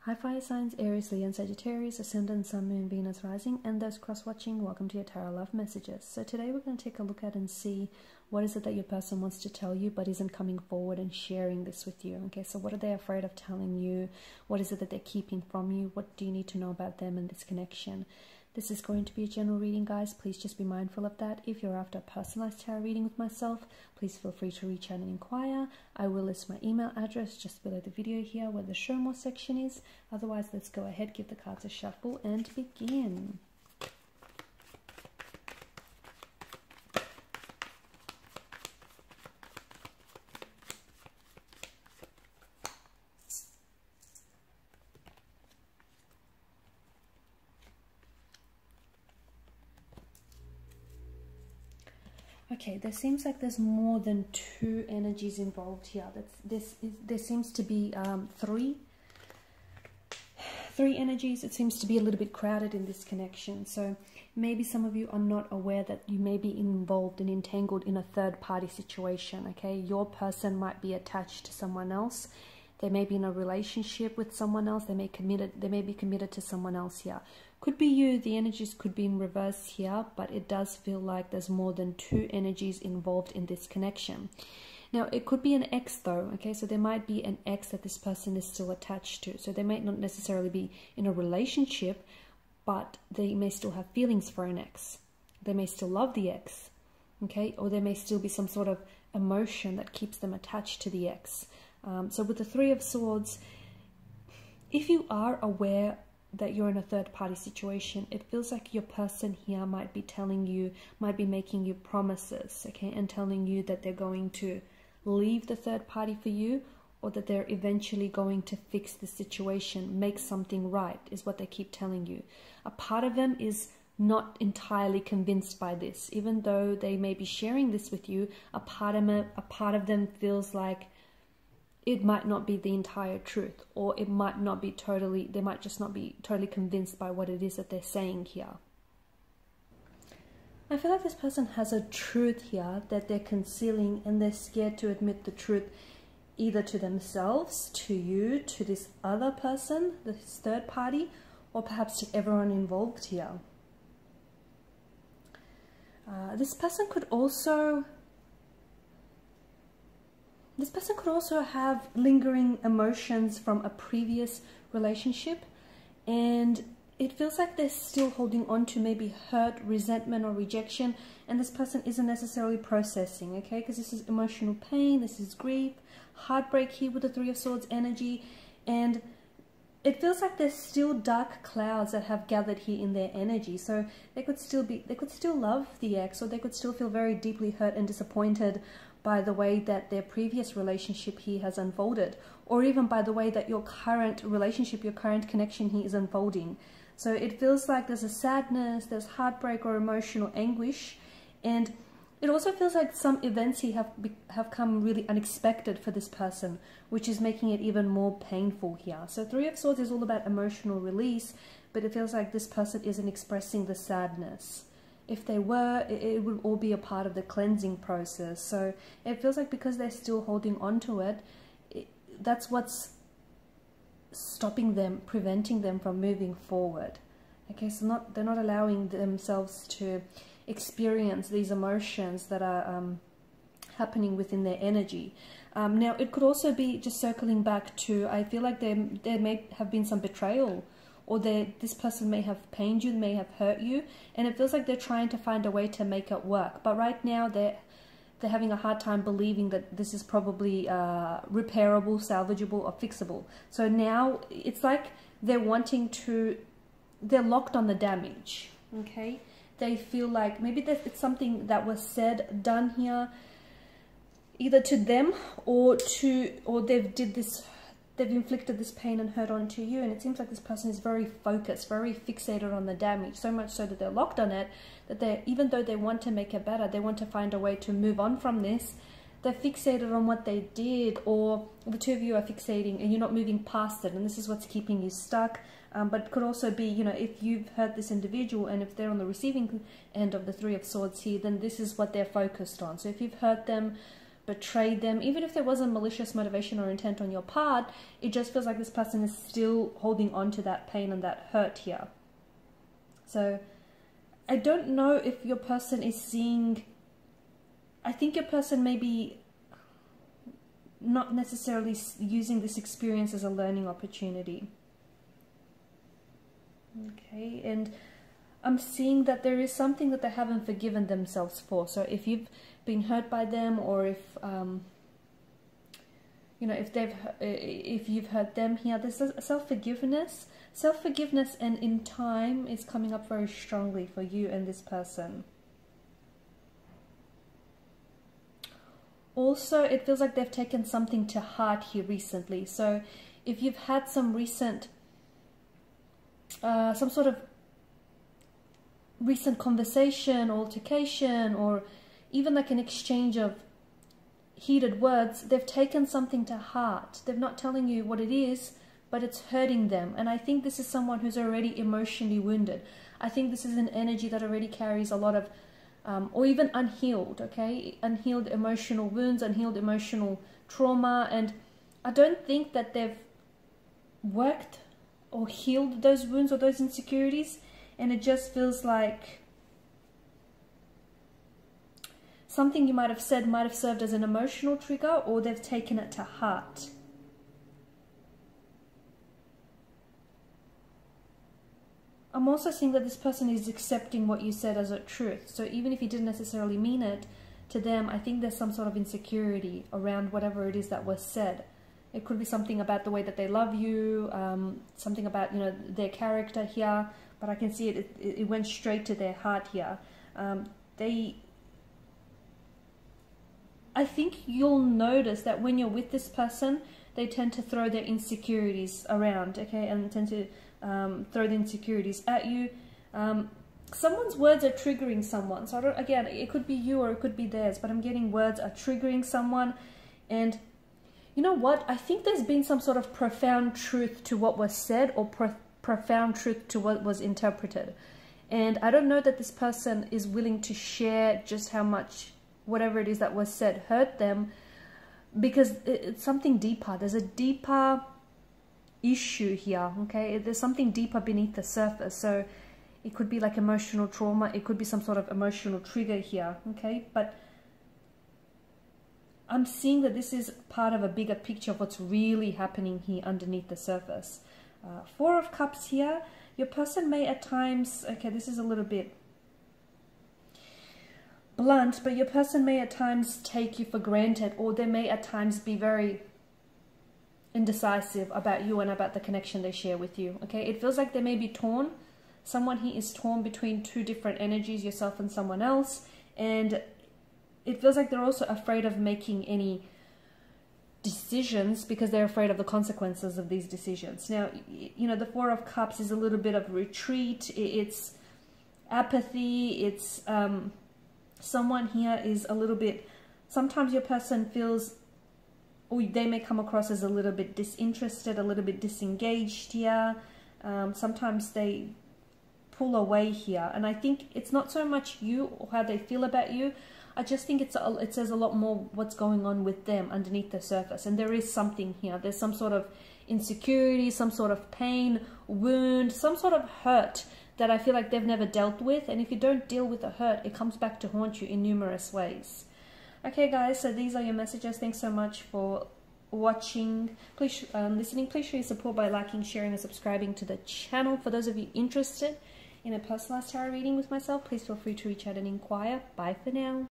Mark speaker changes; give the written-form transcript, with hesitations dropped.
Speaker 1: Hi fire signs, Aries, Leo and Sagittarius, Ascendant, Sun, Moon, Venus, Rising, and those cross-watching, welcome to your Tarot Love Messages. So today we're going to take a look at and see what is it that your person wants to tell you but isn't coming forward and sharing this with you. Okay, so what are they afraid of telling you? What is it that they're keeping from you? What do you need to know about them and this connection? This is going to be a general reading, guys. Please just be mindful of that. If you're after a personalized tarot reading with myself, please feel free to reach out and inquire. I will list my email address just below the video here where the show more section is. Otherwise, let's go ahead, give the cards a shuffle and begin. Okay, there seems like there's more than two energies involved here. There seems to be three energies. It seems to be a little bit crowded in this connection. So maybe some of you are not aware that you may be involved and entangled in a third-party situation. Okay, your person might be attached to someone else. They may be in a relationship with someone else. They may be committed to someone else here. Could be you. The energies could be in reverse here, but it does feel like there's more than two energies involved in this connection. Now, it could be an ex though, okay? So there might be an ex that this person is still attached to. So they might not necessarily be in a relationship, but they may still have feelings for an ex. They may still love the ex, okay? Or there may still be some sort of emotion that keeps them attached to the ex. So with the Three of Swords, if you are aware that you're in a third-party situation, it feels like your person here might be telling you, might be making you promises, okay, and telling you that they're going to leave the third party for you, or that they're eventually going to fix the situation, make something right, is what they keep telling you. A part of them is not entirely convinced by this, even though they may be sharing this with you. A part of them feels like it might not be the entire truth, or it might not be totally, they might just not be totally convinced by what it is that they're saying here. I feel like this person has a truth here that they're concealing, and they're scared to admit the truth either to themselves, to you, to this other person, this third party, or perhaps to everyone involved here. This person could also have lingering emotions from a previous relationship, and it feels like they're still holding on to maybe hurt, resentment, or rejection, and this person isn't necessarily processing, okay? Because this is emotional pain, this is grief, heartbreak here with the Three of Swords energy, and it feels like there's still dark clouds that have gathered here in their energy. So they could still love the ex, or they could still feel very deeply hurt and disappointed by the way that their previous relationship here has unfolded, or even by the way that your current relationship, your current connection here is unfolding. So it feels like there's a sadness, there's heartbreak or emotional anguish, and it also feels like some events here have come really unexpected for this person, which is making it even more painful here. So Three of Swords is all about emotional release, but it feels like this person isn't expressing the sadness. If they were, it would all be a part of the cleansing process. So it feels like because they're still holding on to it, that's what's stopping them, preventing them from moving forward. Okay, so they're not allowing themselves to experience these emotions that are happening within their energy. Now, it could also be, just circling back to, I feel like there may have been some betrayal, or this person may have pained you, may have hurt you, and it feels like they're trying to find a way to make it work. But right now, they're having a hard time believing that this is probably repairable, salvageable, or fixable. So now it's like they're locked on the damage, okay? They feel like maybe it's something that was said, done here, either to them or they've inflicted this pain and hurt onto you, and it seems like this person is very focused, very fixated on the damage, so much so that they're locked on it, that even though they want to make it better, they want to find a way to move on from this, they're fixated on what they did, or the two of you are fixating and you're not moving past it, and this is what's keeping you stuck. But it could also be, you know, if you've hurt this individual and if they're on the receiving end of the Three of Swords here, then this is what they're focused on. So if you've hurt them betrayed them. Even if there wasn't malicious motivation or intent on your part, it just feels like this person is still holding on to that pain and that hurt here. So I don't know if your person is seeing, I think your person may be not necessarily using this experience as a learning opportunity. Okay, and I'm seeing that there is something that they haven't forgiven themselves for. So if you've been hurt by them, or if you know, if you've hurt them here, there's a self-forgiveness, and in time is coming up very strongly for you and this person. Also, it feels like they've taken something to heart here recently. So if you've had some recent, some sort of recent conversation, altercation, or even like an exchange of heated words, they've taken something to heart. They're not telling you what it is, but it's hurting them. And I think this is someone who's already emotionally wounded. I think this is an energy that already carries a lot of or even unhealed, okay? Unhealed emotional wounds, unhealed emotional trauma. And I don't think that they've worked or healed those wounds or those insecurities. And it just feels like something you might have said might have served as an emotional trigger, or they've taken it to heart. I'm also seeing that this person is accepting what you said as a truth. So even if you didn't necessarily mean it to them, I think there's some sort of insecurity around whatever it is that was said. It could be something about the way that they love you, something about, you know, their character here, but I can see it went straight to their heart here. I think you'll notice that when you're with this person, they tend to throw their insecurities around, okay, and tend to throw the insecurities at you. Someone's words are triggering someone. So I don't, again, it could be you or it could be theirs, but I'm getting words are triggering someone. And you know what? I think there's been some sort of profound truth to what was said, or profound truth to what was interpreted. And I don't know that this person is willing to share just how much whatever it is that was said hurt them, because it's something deeper. There's a deeper issue here, okay? There's something deeper beneath the surface. So it could be like emotional trauma, it could be some sort of emotional trigger here, okay? But I'm seeing that this is part of a bigger picture of what's really happening here underneath the surface. Four of Cups here. Your person may at times, okay, this is a little bit blunt, but your person may at times take you for granted, or they may at times be very indecisive about you and about the connection they share with you, okay? It feels like they may be torn. Someone here is torn between two different energies, yourself and someone else, and it feels like they're also afraid of making any decisions because they're afraid of the consequences of these decisions. Now, you know, the Four of Cups is a little bit of retreat, it's apathy, it's someone here is a little bit, sometimes your person feels, or they may come across as a little bit disinterested, a little bit disengaged here. Sometimes they pull away here, and I think it's not so much you or how they feel about you. I just think it says a lot more what's going on with them underneath the surface. And there is something here. There's some sort of insecurity, some sort of pain, wound, some sort of hurt that I feel like they've never dealt with. And if you don't deal with the hurt, it comes back to haunt you in numerous ways. Okay, guys, so these are your messages. Thanks so much for watching. Please, listening. Please show your support by liking, sharing, and subscribing to the channel. For those of you interested in a personalized tarot reading with myself, please feel free to reach out and inquire. Bye for now.